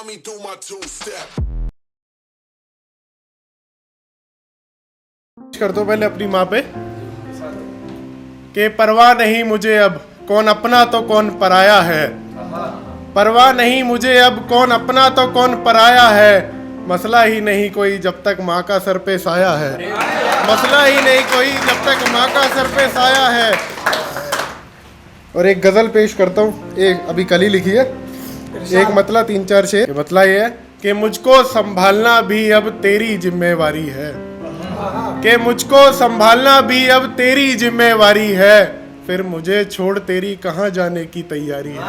me do my two-step. कर दो पहले अपनी माँ पे कि परवाह नहीं मुझे अब कौन अपना तो कौन पराया है। परवाह नहीं मुझे अब कौन अपना तो कौन पराया है। मसला ही नहीं कोई जब तक माँ का सर पे साया है। मसला ही नहीं कोई जब तक माँ का सर पे साया है। और एक गजल पेश करता हूँ, एक अभी कल ही लिखी है, एक मतला 3-4 शेर। मतला ये है कि मुझको संभालना भी अब तेरी जिम्मेवारी है, कि मुझको संभालना भी अब तेरी जिम्मेवारी है। फिर मुझे छोड़ तेरी कहाँ जाने की तैयारी है।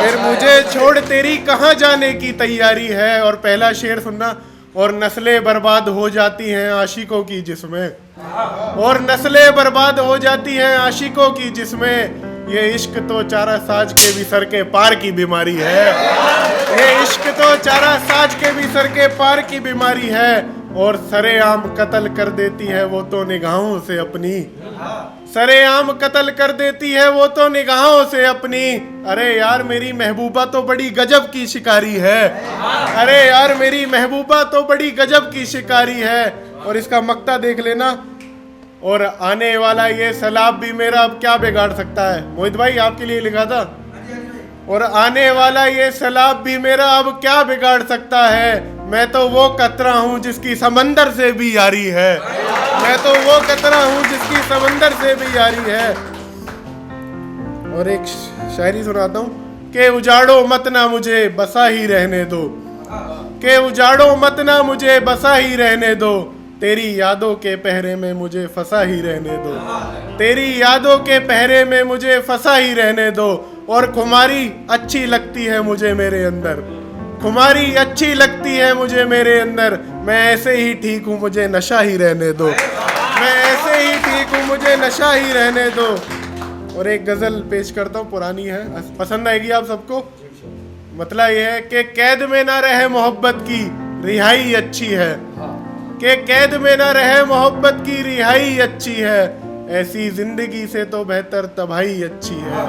फिर मुझे छोड़ तेरी कहाँ जाने की तैयारी है। और पहला शेर सुनना। और नस्लें बर्बाद हो जाती हैं आशिकों की जिसमें, और नस्लें बर्बाद हो जाती हैं आशिकों की जिसमें। ये इश्क तो चारा साज के भी सर के पार की बीमारी है। ये इश्क तो चारा साज के भी सर के पार की बीमारी है। और सरेआम कत्ल कर देती है वो तो निगाहों से अपनी। सरेआम कत्ल कर देती है वो तो निगाहों से अपनी। अरे यार मेरी महबूबा तो बड़ी गजब की शिकारी है। अरे यार मेरी महबूबा तो बड़ी गजब की शिकारी है। और इसका मक्ता देख लेना। और आने वाला ये सैलाब भी मेरा अब क्या बिगाड़ सकता है। मोहित भाई आपके लिए लिखा था। और आने वाला ये सैलाब भी मेरा अब क्या बिगाड़ सकता है। मैं तो वो कतरा हूँ जिसकी समंदर से भी यारी है। मैं तो वो कतरा हूँ जिसकी समंदर से भी यारी है। और एक शायरी सुनाता हूँ कि उजाड़ो मत ना मुझे बसा ही रहने दो, कि उजाड़ो मत ना मुझे बसा ही रहने दो। तेरी यादों के पहरे में मुझे फंसा ही रहने दो। तेरी यादों के पहरे में मुझे फंसा ही रहने दो। और खुमारी अच्छी लगती है मुझे मेरे अंदर, खुमारी अच्छी लगती है मुझे मेरे अंदर। मैं ऐसे ही ठीक हूँ मुझे नशा ही रहने दो। मैं ऐसे ही ठीक हूँ मुझे नशा ही रहने दो। और एक गजल पेश करता हूँ, पुरानी है, पसंद आएगी आप सबको। मतलब ये है कि कैद में ना रहे मोहब्बत की रिहाई अच्छी है, कि कैद में ना रहे मोहब्बत की रिहाई अच्छी है। ऐसी जिंदगी से तो बेहतर तबाही अच्छी है।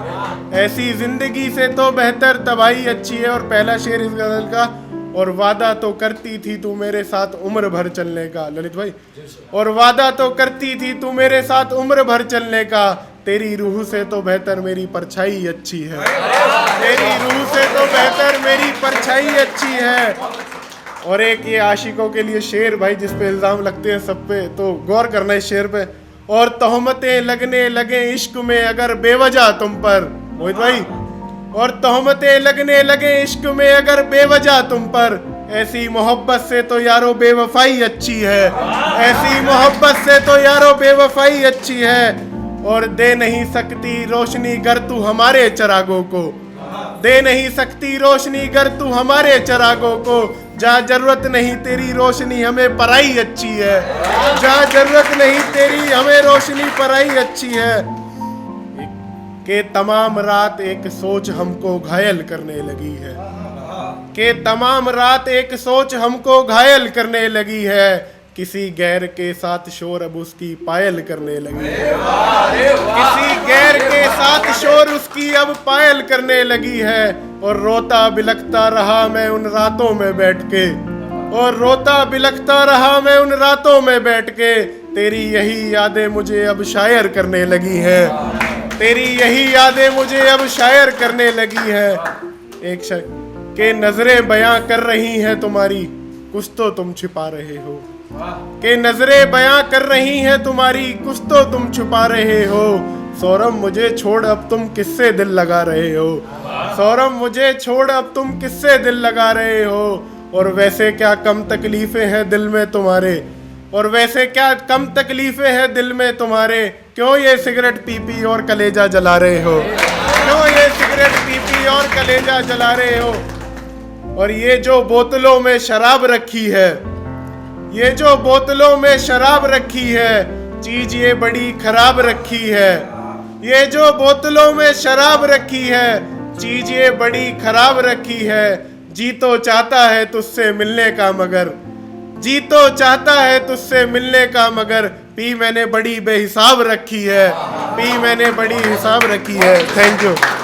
ऐसी जिंदगी से तो बेहतर तबाही अच्छी है। और पहला शेर इस गजल का। और वादा तो करती थी तू मेरे साथ उम्र भर चलने का, ललित भाई। और वादा तो करती थी तू मेरे साथ उम्र भर चलने का। तेरी रूह से तो बेहतर मेरी परछाई अच्छी है। तेरी रूह से तो बेहतर मेरी परछाई अच्छी है। और एक ये आशिकों के लिए शेर भाई, जिस पे इल्जाम लगते हैं सब पे, तो गौर करना इस शेर पे। और तोहमतें लगने लगे इश्क में अगर बेवजह तुम पर, मोहित भाई। और तोहमतें लगने लगे इश्क में अगर बेवजह तुम पर। ऐसी मोहब्बत से तो यारो बेवफाई अच्छी है। ऐसी मोहब्बत से तो यारो बेवफाई अच्छी है। और दे नहीं सकती रोशनी गर तू हमारे चिरागों को, दे नहीं सकती रोशनी गर तू हमारे चिरागों को। जहाँ जरूरत नहीं तेरी रोशनी हमें पराई अच्छी है। जहाँ जरूरत नहीं तेरी हमें रोशनी पराई अच्छी है। कि तमाम रात एक सोच हमको घायल करने लगी है, कि तमाम रात एक सोच हमको घायल करने लगी है। किसी गैर के साथ शोर अब उसकी पायल करने लगी है। किसी गैर के साथ शोर उसकी अब पायल करने लगी है। और रोता बिलखता रहा मैं उन रातों में बैठ के, और रोता बिलखता रहा मैं उन रातों में बैठ के। तेरी यही यादें मुझे अब शायर करने लगी हैं। तेरी यही यादें मुझे अब शायर करने लगी है। एक शायर के नजरें बयां कर रही हैं तुम्हारी कुछ तो तुम छिपा रहे हो, के नजरें बयां कर रही हैं तुम्हारी कुछ तो तुम छुपा रहे हो। सौरभ मुझे छोड़ अब तुम किससे दिल लगा रहे हो। सौरभ मुझे छोड़ अब तुम किससे दिल लगा रहे हो। और वैसे क्या कम तकलीफें हैं दिल में तुम्हारे, और वैसे क्या कम तकलीफें हैं दिल में तुम्हारे। क्यों ये सिगरेट पी पी और कलेजा जला रहे हो। क्यों ये सिगरेट पी पी और कलेजा जला रहे हो। और ये जो बोतलों में शराब रखी है, ये जो बोतलों में शराब रखी है, चीज ये बड़ी खराब रखी है। ये जो बोतलों में शराब रखी है, चीज ये बड़ी खराब रखी है। जी तो चाहता है तुझसे मिलने का मगर, जी तो चाहता है तुझसे मिलने का मगर। पी मैंने बड़ी बेहिसाब रखी है, पी मैंने बड़ी हिसाब रखी है। Thank you.